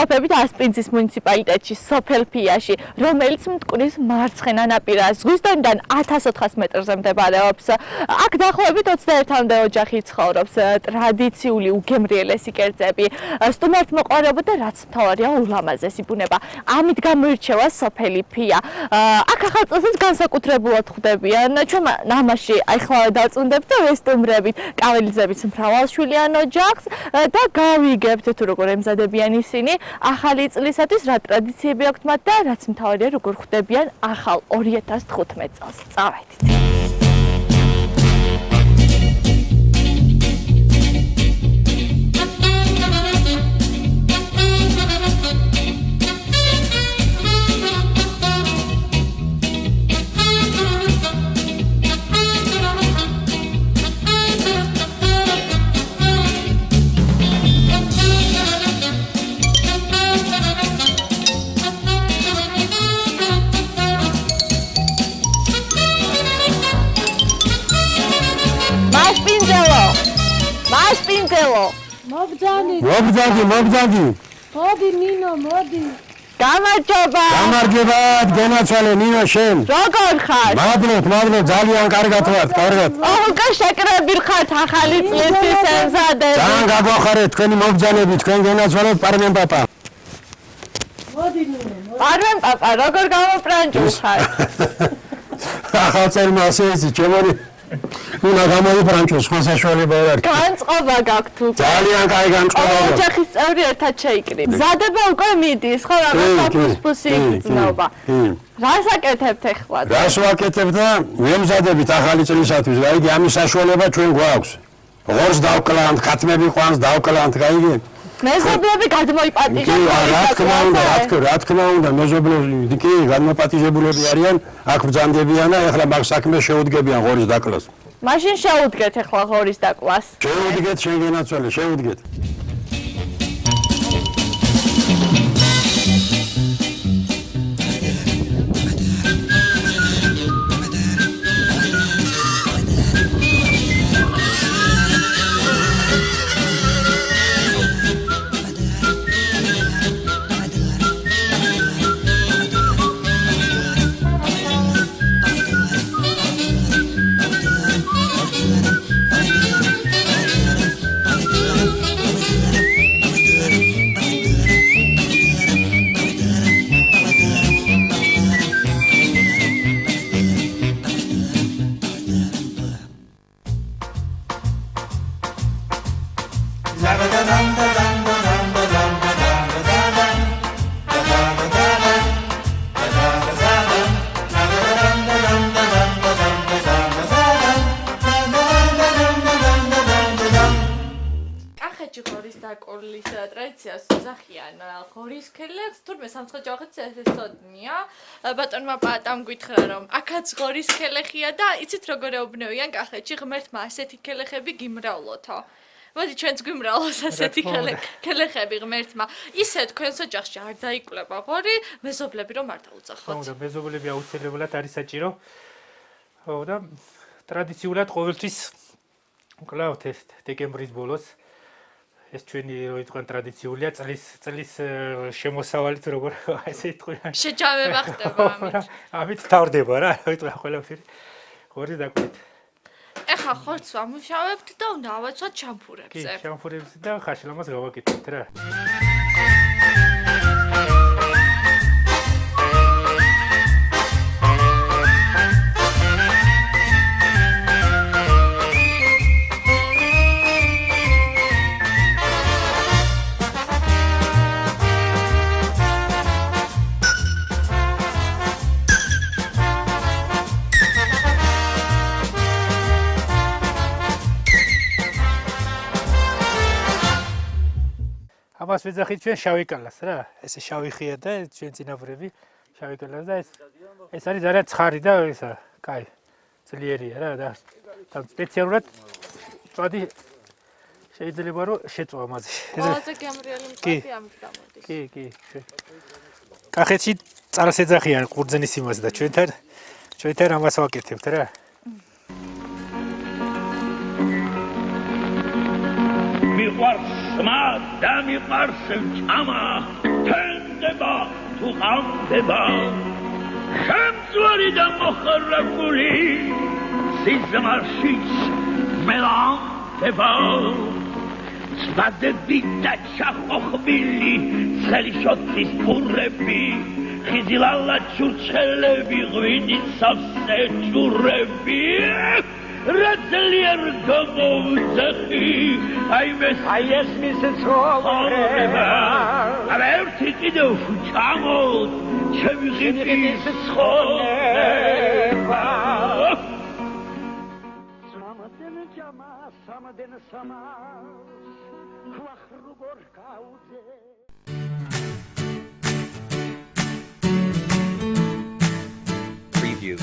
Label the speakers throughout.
Speaker 1: ვიმყოფებით ასპინძის მუნიციპალიტეტში, სოფელ ფიაში, რომელიც მტკვრის მარცხენა ნაპირას, ზღვის დონიდან 1400 მეტრზე მდებარეობს. აქ დაახლოებით 21-მდე ოჯახი ცხოვრობს. ტრადიციული უგემრიელესი კერძები, სტუმართმოყვარეობა და რაც მთავარია, ულამაზესი ბუნება. ამით გამოირჩევა სოფელი ფია. აქ ახალ წელსაც განსაკუთრებულად ხვდებიან. ჩვენ ნამაში ახლა დაწუნდებთ და ვესტუმრებით კაველიძების მრავალშვილიან ოჯახს და გავიგებთ თუ როგორ ემზადებიან ისინი ახალი წლისათვის, რა ტრადიციები აქვთ მათ და რაც მთავარია, როგორ ხვდებიან ახალ 2015 წელს. წავედით.
Speaker 2: მოგძადი.
Speaker 3: მოდი ნინო, მოდი.
Speaker 1: გამარჯობა.
Speaker 2: გამარჯობათ, გენაცვალე ნინო შენ.
Speaker 1: როგორ ხარ?
Speaker 2: მადლობ, ძალიან კარგად ვარ, კარგად.
Speaker 1: ოღონდ შეკრები ხართ ახალი წლისთვის ემზადებ.
Speaker 2: ძალიან გაგვახარეთ თქვენი მოგძანები, თქვენ გენაცვალეთ პარმენ პაპა.
Speaker 3: მოდი ნინო, მოდი.
Speaker 1: პარმენ პაპა, როგორ გამოპრანჭულხარ?
Speaker 2: ახალ წელმა ასე იცი, ჩემარი უნდა გამოიფრანჭოს, სხვა საშუალება არ აქვს.
Speaker 1: განწყობა გაქვთ უკვე.
Speaker 2: ძალიან კაი განწყობა.
Speaker 1: ოჯახის წევრი ერთად შეიკრიბ. მზადება უკვე მიდის, ხო, რაღაცა ფუსფუსი იგრძნობა. რას აკეთებთ ახლა?
Speaker 2: რას ვაკეთებ და ვემზადებით ახალი წლისათვის, გაიგე, ამის საშუალება ჩვენ გვაქვს. ღორს დავკლავთ, ქათმები ყვანს დავკლავთ, გაიგე?
Speaker 1: მეზობლები გადმოიპატიჟებთ.
Speaker 2: რა თქმა უნდა, მეზობლები კი გადმოპატიჟებულები არიან, აქ ბრძანდებიან და ეხლა მაგ საქმეს შეუდგებიან ღორის დაკლას.
Speaker 1: მაშინ შეუდგეთ ახლა ღორის დაკლას.
Speaker 2: შეუდგეთ, შენ გენაცვალე, შეუდგეთ.
Speaker 1: ღორისქელებს თურმე სამცხე-ჯავახეთს ესწოდნია. ბატონმა პატამ გითხრა რომ აქაც ღორისქელეხია და იცით როგორ ეუბნევიან კახეთში ღმერთმა ასეთი ქელეხები გიმრავლოთო. მოდი ჩვენც გვიმრავლოს ასეთი ქელეხები ღმერთმა. ისე თქვენს ოჯახში არ დაიკვლება ღორი, მეზობლები რომ არ დაუძახოთ.
Speaker 4: ხო და მეზობლები აუცილებლად არის საჭირო. ხო და ტრადიციულად ყოველთვის ვკლავთ ეს დეკემბრის ბოლოს. ეს ჩვენი თქვენ ტრადიციულია წლის შემოსავალით როგორ ესე იტყვიან.
Speaker 1: შეჯამება ხდება ამით.
Speaker 4: ამით თავდება რა, იტყვიან ყველაფერი. ღორი დაკვეთ.
Speaker 1: ეხა ხორცს ვამუშავებთ და უნდა ავაცვათ შამფურებზე.
Speaker 4: კი, შამფურებზე და ხაშლამას გავაკეთებთ რა. ამას ვეძახით ჩვენ შავი კალას რა. ესე შავი ხია და ჩვენ წინაპრები შავი კალას და ეს არის ძალიან ცხარი და ისა, კაი, ძლიერია რა და სპეციალურად წვადი შეიძლება რომ შეწვა მაზი.
Speaker 1: ყველაზე გემრიელი მწვადი ამით გამოდის.
Speaker 4: კი. კახეთში წარს ეძახიან ყურძნის იმას და ჩვენთან ამას ვაკეთებთ რა.
Speaker 5: მიყვარს და მიყვარს ჭამა თუ ყავდება შემწვარი და მოხარებული სიზმარშიც მელანდება Spadedi da chakhokhvili Tshelishotlis purebi Khizilalla churchelebi Gvinitsavse churebi Ratzelier gomovzakhi Ayes misetsxolereba Averti kidov chamot Chemighinis tsxolereba Samaden jamas Samaden samas
Speaker 6: Preview.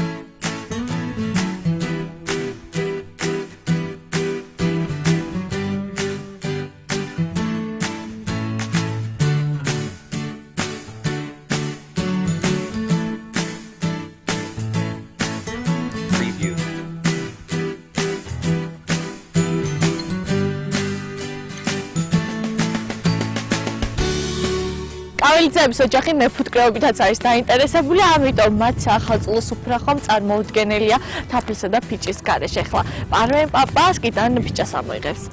Speaker 1: Კავილიძეების ოჯახი მეფუტკრეობითაც არის დაინტერესებული, ამიტომ მათ სახელმწიფოს უფრახომ წარმოუდგენელია თაფლისა და ფიჭის გარეშე. ახლა პარვენ პაპასკიდან ფიჭას ამოიღებს.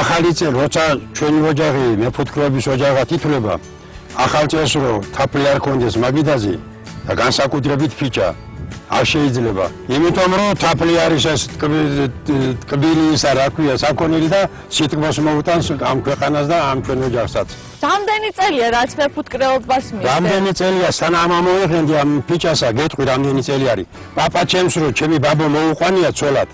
Speaker 2: ახალი წელი, როცა ჩვენი ოჯახი მეფუტკრეობის ოჯახად ითვლება, ახალ წელს რო თაფლი არ ქონდეს მაგიდაზე და განსაკუთრებით ფიჭა არ შეიძლება. იმიტომ რომ თაფლი არის ეს ტკბილი ისა რა ქვია საქონელი და სიტყვას მოუტანს ამ ქვეყანას და ამ ჩვენ ოჯახსაც.
Speaker 1: რამდენი წელია რაც მეფუტკრეობას მისდევ?
Speaker 2: რამდენი წელია სანამ ამოვიღენდი ამ ფიჭასა, გეტყვი რამდენი წელი არის. პაპა ჩემს რო ჩემი ბაბო მოუყვანია ცოლად.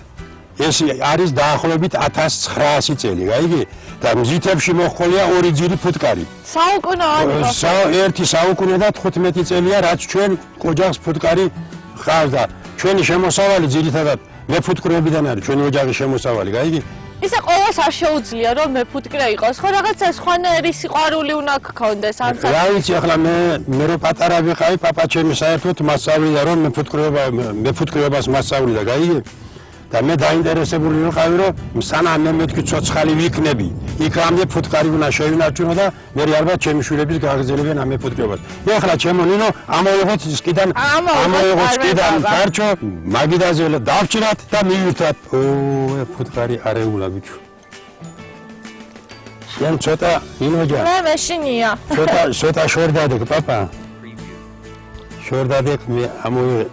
Speaker 2: ეს არის დაახლოებით 1900 წელი, გაიგე? და მზითებში მოჰყოლია ორი ძირი ფუტკარი.
Speaker 1: საუკუნეა.
Speaker 2: ერთი საუკუნე და 15 წელია რაც ჩვენ ოჯახს ფუტკარი ხავს და ჩვენი შემოსავალი ძირითადად მეფუტკრეობიდან არის, ჩვენი ოჯახის შემოსავალი, გაიგე?
Speaker 1: ისე ყოველს არ შეუძლია რომ მეფუტკრე იყოს, ხო რაღაცა სხვანაირი სიყვარული უნდა გქონდეს ამ საკითხს.
Speaker 2: რა ვიცი, ახლა მე რო პატარა ვიყავი, პაპა ჩემი საერთოდ მასწავლიდა რომ მეფუტკრეობას მასწავლიდა, გაიგე? და მე დაინტერესებული ვიყავი რომ სანამ მე მეთქი ცოცხალი ვიქნები, იქამდე ფუტკარი უნდა შევინარჩუნო და მე ალბათ ჩემი შვილების გაგრძელებენ ამ მეფუტკრეობას. ეხლა ჩემო ნინო ამოიღოთ ისკიდან დარჩო მაგიდაზე დავჭრათ და მივირთვათ. ფუტკარი არეულა ბიჭო. შენ ცოტა ინოჯა.
Speaker 1: მე მეშინია.
Speaker 2: ცოტა შორდადეკ პაპა. შორდადეკ მე ამოიღე.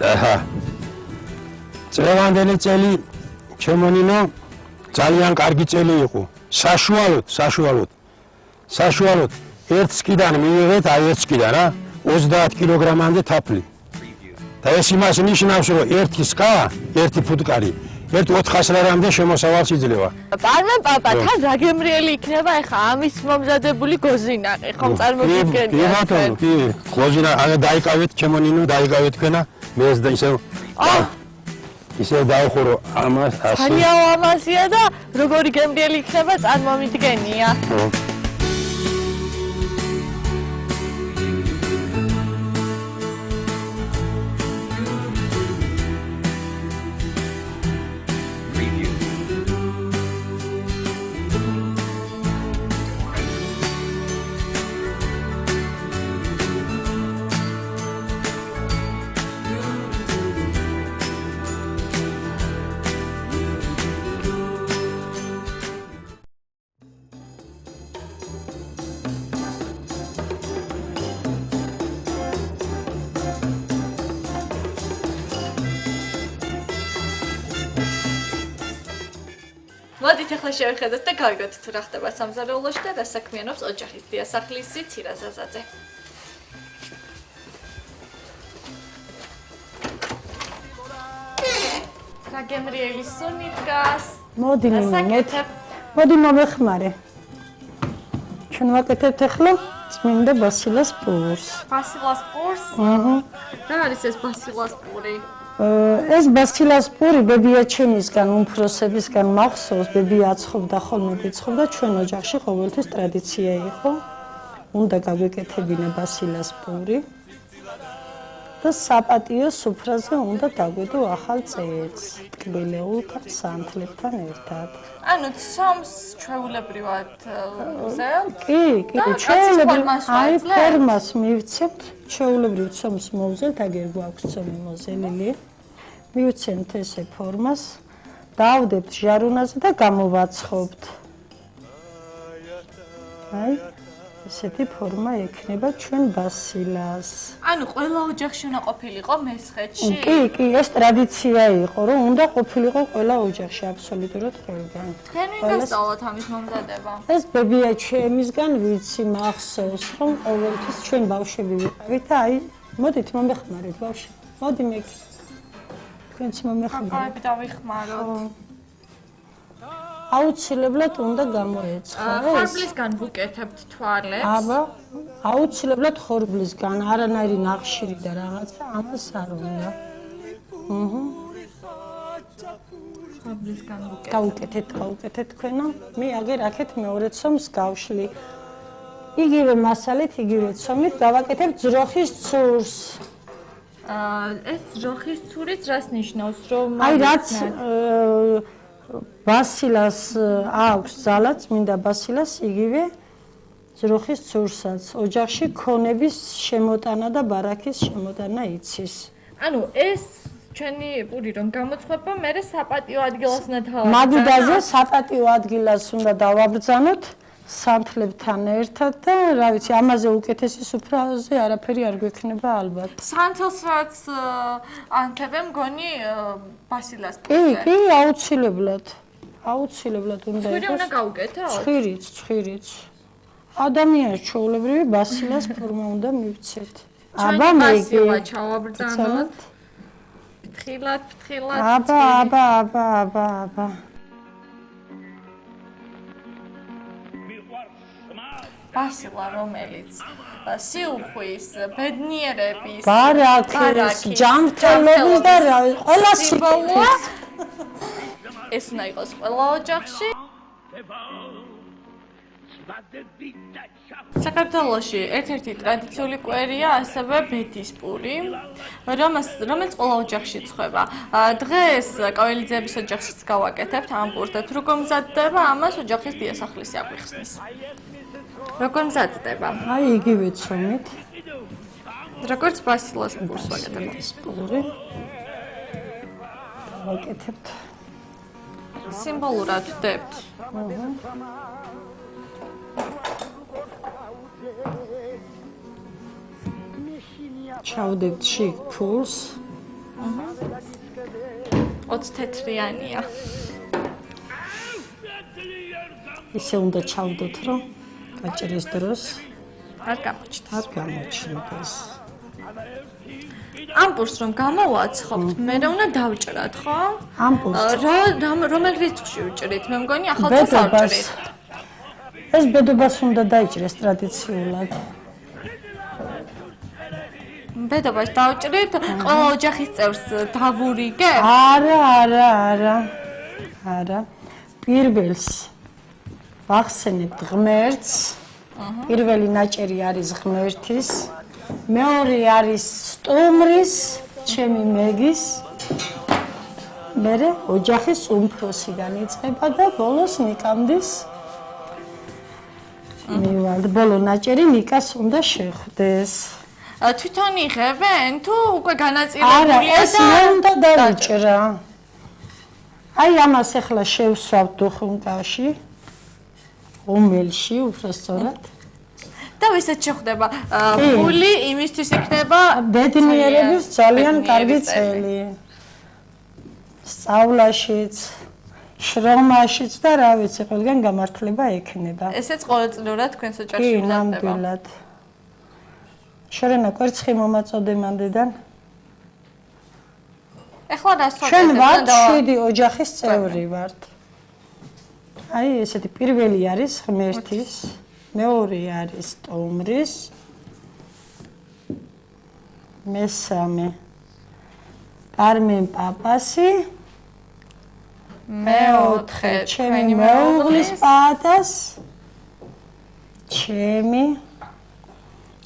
Speaker 2: აჰა. წელამდელი წელი ჩემო ნინო ძალიან კარგი წელი იყო. საშუალოდ ერთ სკიდან მივიღეთ, აი ერთ სკიდან რა, 30 კილოგრამამდე თაფლი. და ეს იმას ნიშნავს, რომ ერთი სკა, ერთი ფუტკარი, ერთ 400 ლარამდე შემოსავალს იძლევა.
Speaker 1: პარვენ პაპა, თან რა გემრიელი იქნება ახლა ამის მომზადებული გოზინაყი, ხომ წარმოგიდგენია?
Speaker 2: კი ბატონო, კი, გოზინა, ანუ დაიკავეთ ჩემო ნინო, დაიკავეთ თქვენა, მე ეს და ისევ დავხურო ამას ასე.
Speaker 1: ხალია ამასია და როგორი გემრიელი იქნება წარმომიდგენია. მოდით ახლა შევხედოთ და გავიგოთ თუ რა ხდება სამზარეულოში და რა საქმიანობს ოჯახის დიასახლისი ცირაზაზაძე. რა გემრიელი სუნი დგას.
Speaker 3: მოდი მომეხმარე. ჩვენ ვაკეთებთ ახლა წმინდა ბასილას პურს.
Speaker 1: ბასილას პურს? რა არის ეს ბასილას პური?
Speaker 3: ეს ბასილას პური ბებიაჩემისგან, უმფროსებისგან მახსოვს, ბებია აცხობდა ხოლმე გიცხობდა, ჩვენ ოჯახში ყოველთვის ტრადიცია იყო. უნდა გავეკეთებინა ბასილას პური. და საპატიო სუფრაზე უნდა დაგვედო ახალ წელს, ტკბილეულთან, სანთლებთან ერთად.
Speaker 1: ანუ ცომს ჩვეულებრივად ვზელთ?
Speaker 3: კი, ჩვეულებრივ, აი ფორმას მივცემთ, ჩვეულებრივ ცომს მოვზელთ, აგერ გვაქვს ცომი მოზელილი. მივცემთ ესე ფორმას, დავდებთ ჟარუნაზე და გამოვაცხობთ. აი ესეთი ფორმა ექნება ჩვენ ბასილას.
Speaker 1: ანუ ყველა ოჯახში უნდა ყოფილიყო მესხეთში?
Speaker 3: კი, ეს ტრადიცია იყო, რომ უნდა ყოფილიყო ყველა ოჯახში აბსოლუტურად ყველგან.
Speaker 1: თქვენ ვინ გასწავლოთ ამის მომზადება?
Speaker 3: ეს ბებია ჩემისგან ვიცი მახსოვს, რომ ყოველთვის ჩვენ ბავშვები ვიყავით და აი, მოდით მომეხმარეთ ბავშვი. მოდი მე. თქვენც მომეხმარეთ.
Speaker 1: აი, დავიხმაროთ.
Speaker 3: აუცილებლად უნდა გამოეცხო.
Speaker 1: ხორბლისგან ვუკეთებთ თვალებს.
Speaker 3: აბა, აუცილებლად ხორბლისგან, არანაირი ნახშირი და რაღაცა ამას არ უნდა.
Speaker 1: ხორბლისგან
Speaker 3: ვუკეთებთ. გავუკეთეთ თქვენო. მე აგერ აქეთ მეორე ცომს გავშლი. იგივე მასალით, იგივე ცომით გავაკეთებ ძროხის ცურს.
Speaker 1: ეს ძროხის ცურიც რას ნიშნავს, რომ
Speaker 3: აი რაც ბასილას აქვს ძალა, წმინდა ბასილას იგივე ძროხის ცურსაც ოჯახში ქონების შემოტანა და ბარაქის შემოტანა იცის.
Speaker 1: ანუ ეს ჩვენი პური რომ გამოცხება, მე საპატიო ადგილას უნდა თავად.
Speaker 3: მაგიდაზე საპატიო ადგილას უნდა დავაბრძანოთ სანთლებთან ერთად და რა ვიცი, ამაზე უკეთესი სუფრაზე არაფერი არ გვექნება ალბათ.
Speaker 1: სანთელს რაც ანთებენ მგონი ბასილას პურზე.
Speaker 3: კი, აუცილებლად. აუცილებლად უნდა
Speaker 1: ცხვირი უნდა გავუკეთოთ?
Speaker 3: ცხვირიც. ადამიანის ჩვეულებრივი ბასილას ფორმა უნდა მივცეთ.
Speaker 1: აბა მე ჩავაბრძანოთ. ფრთხილად.
Speaker 3: აბა.
Speaker 1: ბასილა რომელიც სიუხვის, ბედნიერების,
Speaker 3: ბარაქის, ჯანმრთელობის და ყველა
Speaker 1: სიმბოლოა. ეს უნდა იყოს ყველა ოჯახში. საქართველოში ერთ-ერთი ტრადიციული კვერია ასევე ბეთის პური, რომელიც ყველა ოჯახში ცხება. დღეს კაველიძეების ოჯახშიც გავაკეთებთ ამ პურს და თუ როგორ მზადდება, ამას ოჯახის დიასახლისი აგვიხსნის. როგორ მზადდება?
Speaker 3: აი იგივე ცომით.
Speaker 1: როგორც ბასილას პურს ვაკეთებთ.
Speaker 3: პური. ვაკეთებთ.
Speaker 1: სიმბოლურად ვდებთ.
Speaker 3: ჩავდებთ შიგ ფულს.
Speaker 1: 20 თეთრიანია.
Speaker 3: ისე უნდა ჩავდოთ, რომ გაჭრის დროს
Speaker 1: არ
Speaker 3: გამოჩნდეს.
Speaker 1: ამ პურს რომ გამოვაცხობთ, მე უნდა დავჭრათ, ხო?
Speaker 3: ამ პურს.
Speaker 1: რომელ რიცხვში ვჭრით? მე მგონი ახალწელს ავჭრით.
Speaker 3: ეს ბედობას უნდა დაიჭრეს ტრადიციულად.
Speaker 1: ბედობას დავჭრით, ყველა ოჯახის წევრს დავურიგებ?
Speaker 3: არა. პირველს ვახსენებთ ღმერთს. პირველი ნაჭერი არის ღმერთის. მეორე არის სტუმრის, ჩემი მეგის. მერე ოჯახის უმფროსიდან იწყება და ბოლოს ნიკამდის. ბოლო ნაჭერი ნიკას უნდა შეხვდეს.
Speaker 1: თვითონ იღებენ თუ უკვე განაწილებულია და
Speaker 3: ეს მე უნდა დავიჭრა. აი ამას ახლა შევსვავთ დუხუნკაში. ომელში უბრალოდ
Speaker 1: და ვისაც შეხვდება ფული იმისთვის იქნება
Speaker 3: ბედნიერების ძალიან კარგი წელი. სწავლაშიც, შრომაშიც და რა ვიცი, ყველგან გამართლება ექნება.
Speaker 1: ესეც ყოველწლიურად თქვენს ოჯახში მზადდება.
Speaker 3: ნამდვილად. შორენა კვერცხი მომაწოდე მანდედან.
Speaker 1: ეხლა რას ვაკეთებ?
Speaker 3: ჩვენ ვართ 7 ოჯახის წევრი ვართ. აი ესეთი პირველი არის ღმერთის, მეორე არის სტუმრის, მესამე კარმენ პაპასი, მეოთხე ჩემი მეუღლის პატას,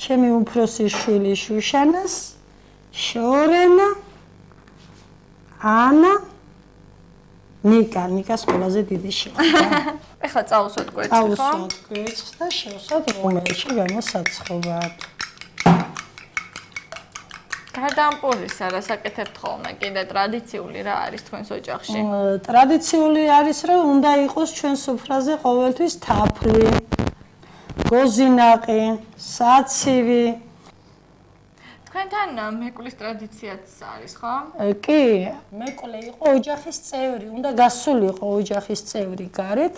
Speaker 3: ჩემი უფროსი შვილი შუშანას, შორენა, ანა, ნიკას ყველაზე დიდი შეხვდა.
Speaker 1: ეხლა წავუსვათ კვერცხი, ხო?
Speaker 3: წავუსვათ კვერცხს და შევსვათ რომელში გამოსაცხობად.
Speaker 1: გარდა ამ პურისა, რა საკეთებთ ხოლმე? კიდე ტრადიციული რა არის თქვენს ოჯახში?
Speaker 3: ტრადიციული არის, რომ უნდა იყოს ჩვენ სუფრაზე ყოველთვის თაფლი, გოზინაყი, საცივი.
Speaker 1: თქვენთან მეკulis ტრადიციაც არის, ხო?
Speaker 3: კი, მეკვლე იყო ოჯახის წევრი, უნდა გასულიყო ოჯახის წევრი გარეთ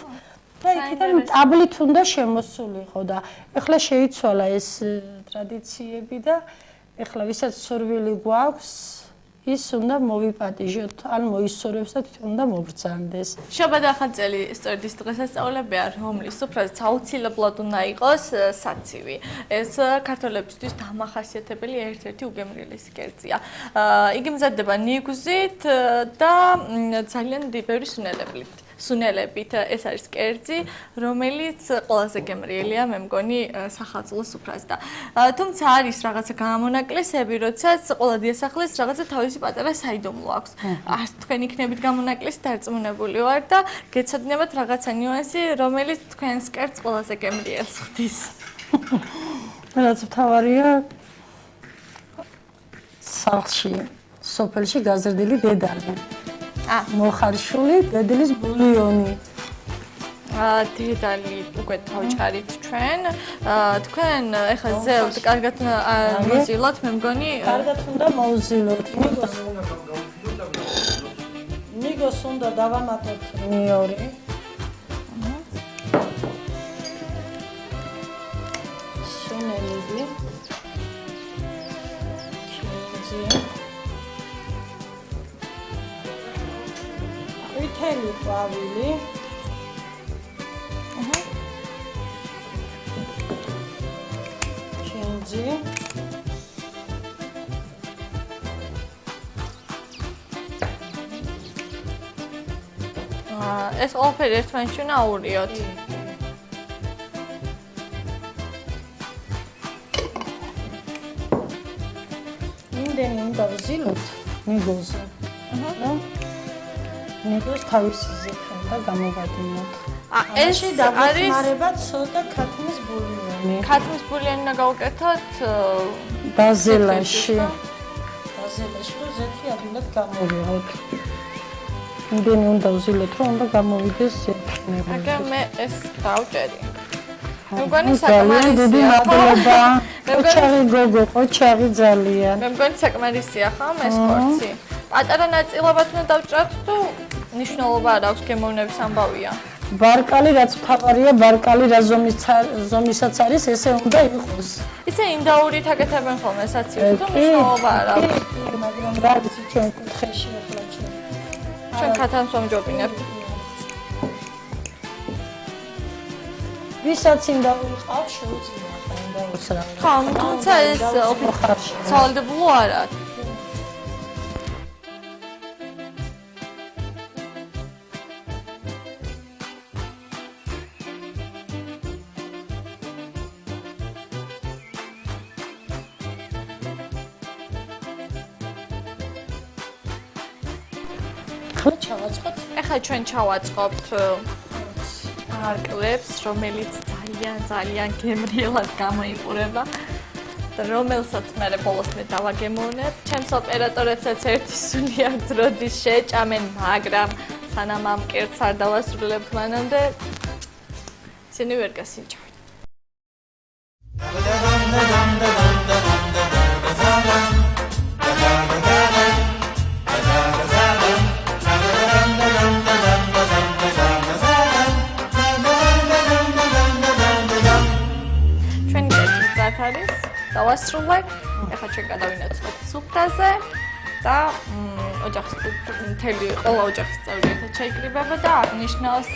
Speaker 3: და იქიდან ტაბლით უნდა შემოსულიყო და ეხლა შეიცვალა ეს ტრადიციები და ეხლა ვისაც სურვილი გვაქვს, ის უნდა მოვიპატიჟოთ, ან მოისურვებს და თვითონ უნდა მობრძანდეს.
Speaker 1: შაბათ ახალწელი სწორედ ის დღესასწაულებია, რომლის სუფრაზეც აუცილებლად უნდა იყოს საცივი. ეს ქართველებისთვის დამახასიათებელი ერთ-ერთი უგემრიელესი კერძია. იგი მზადდება ნიგვზით და ძალიან ბევრი სუნელებით. ეს არის კერძი, რომელიც ყველაზე გემრიელია, მე მგონი, სახალხო სუფრაზე. თუმცა არის რაღაცა გამონაკლისები, როდესაც ყველა დიასახლეს რაღაცა თავისი პატარა საიდუმლო აქვს. არც თქვენ იქნებით გამონაკლისი დარწმუნებული ვარ და გეცოდინებათ რაღაცა ნიუანსი, რომელიც თქვენს კერძს ყველაზე გემრიელს ხდის.
Speaker 3: რაც მთავარია სახლში, სოფელში გაზრდილი დედალი. მოხარშული დედლის ბულიონი.
Speaker 1: დედალი უკვე დავჭარით ჩვენ. თქვენ ეხლა ზევთ კარგად მოზილოთ, მე მგონი.
Speaker 3: კარგად უნდა მოვზილოთ. მიგოს უნდა დავამატოთ მეორე. სუნელები. ყვითელი ყვავილი. ჩინჯი.
Speaker 1: ეს ყველაფერი ერთმანეთში უნდა აურიოთ.
Speaker 3: იმდენი უნდა ვზილოთ მიგოზე. მიგოს თავისი ზეთან და გამოვადინოთ.
Speaker 1: ეს არის
Speaker 3: ცოტა ქათმის ბულიონი.
Speaker 1: ქათმის ბულიონი უნდა გავუკეთოთ
Speaker 3: ბაზილაში. რომ ზეთი ადვილად გამოვიღოთ. იმდენი უნდა ვზილოთ, რომ უნდა გამოვიდეს ზეთი.
Speaker 1: აგერ მე ეს დავჭერი. მე მგონი
Speaker 3: საკმარისია. დიდი მადლობა. ოჩაღი გოგო, ოჩაღი ძალიან.
Speaker 1: მე მგონი საკმარისია ხო ეს პორცი? პატარა ნაწილებად უნდა დავჭრათ თუ ნიშნულობა არ აქვს გემოვნების ამბავია?
Speaker 3: ბარკალი რაც მთავარია, ბარკალი რა ზომისაც არის, ესე უნდა იყოს.
Speaker 1: ისე ინდაურით აკეთებენ ხოლმე საცივს თუ ნიშნულობა არ აქვს?
Speaker 3: მაგრამ რა ვიცი ჩვენ კუთხეში ახლა
Speaker 1: ჩვენ ქათამს ვამჯობინებთ.
Speaker 3: ვისაც ინდაური ყავს, შეუძლია ინდაურს რა.
Speaker 1: ხო, თუმცა ეს სავალდებულო არა. ეხლა ჩვენ ჩავაწყობთ არკლებს, რომელიც ძალიან გემრიელად გამოიყურება და რომელსაც მე ბოლოს მე დავაგემოვნებ. ჩემს ოპერატორებსაც ერთი სული აქვს, როდის შეჭამენ, მაგრამ სანამ ამ კერძს არ დავასრულებთ მანამდე ისინი ვერ გასინჯავენ. დავასრულებ. ეხლა ჩვენ გადავინაცვლოთ სუფრაზე და ოჯახის მთელი ყველა ოჯახის წევრი ერთად შეიკრიბება და აღნიშნავს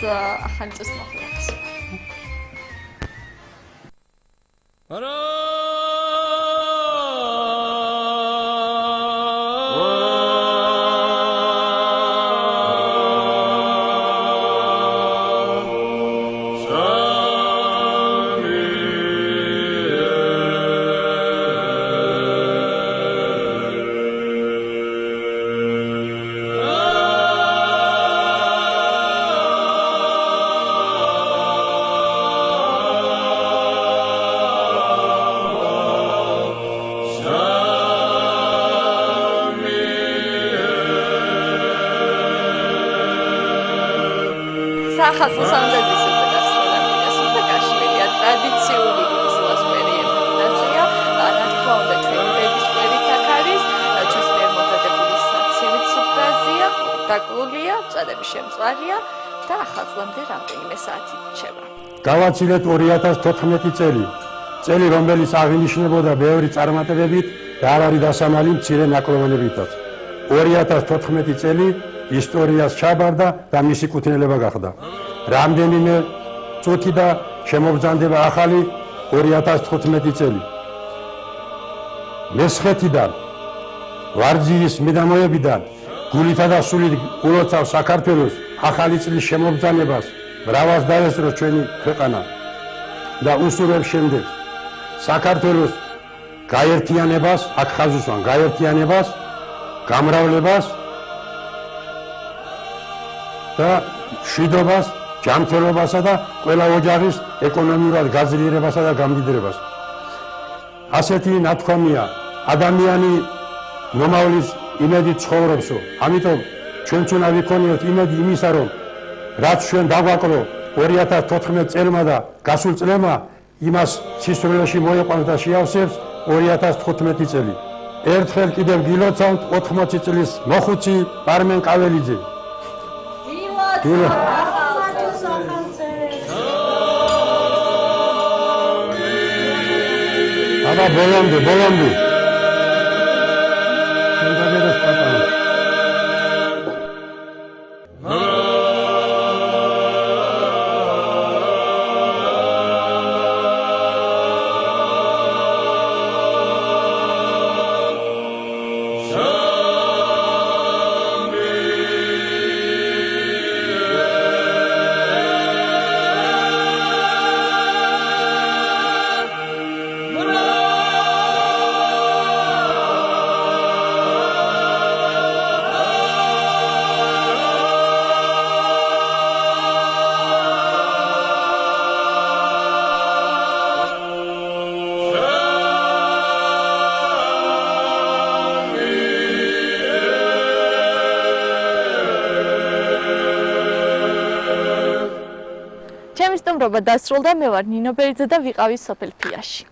Speaker 1: ახალი წლის მოხდენას. ახალწლამდელი სიუჟეტის სულთაგაშვილია ტრადიციული სულასმერი ემიგრაცია რა თქმა უნდა ჩვენი ბედისმერით აქ არის ჩვენს მიერ მომზადებული საცივი სუფრაზია დაკლულია წადების შემწვარია და ახალწლამდე რამდენიმე საათი რჩება
Speaker 2: გავაცილეთ 2014 წელი წელი რომელიც აღინიშნებოდა ბევრი წარმატებებით და არ არის დასამალი მცირე ნაკლოვანებითაც 2014 წელი ისტორიას ჩაბარდა და მისი კუთვნილება გახდა. რამდენიმე წუთი და შემოგზანდება ახალი 2015 წელი. მესხეთიდან, ვარძიის მიდამოებიდან, გულითა და სულით ულოცავს საქართველოს ახალი წლის შემოგზანებას, მრავალს დაესწრო ჩვენი ქვეყანა და უსურვებს შემდეგ საქართველოს გაერთიანებას, აქ ხაზუსვან გაერთიანებას, გამრავლებას და მშვიდობას, ჯანმრთელობასა და ყველა ოჯახის ეკონომიურად გაძლიერებასა და გამდიდრებას. ასეთი ნათქვამია ადამიანი მომავლის იმედით ცხოვრობსო. ამიტომ ჩვენც უნდა ვიქონიოთ იმედი იმისა, რომ რაც ჩვენ დავაკლო 2014 წელმა და გასულ წლებმა იმას სისრულეში მოიყვანს და შეავსებს 2015 წელი. ერთხელ კიდევ გილოცავთ 80 წლის მოხუცი პარმენ ყაველიძე. აბა ბოლომდე
Speaker 1: ჩემი სტუმრობა დასრულდა მე ვარ ნინო ბერიძე და ვიყავი სოფელ ფიაში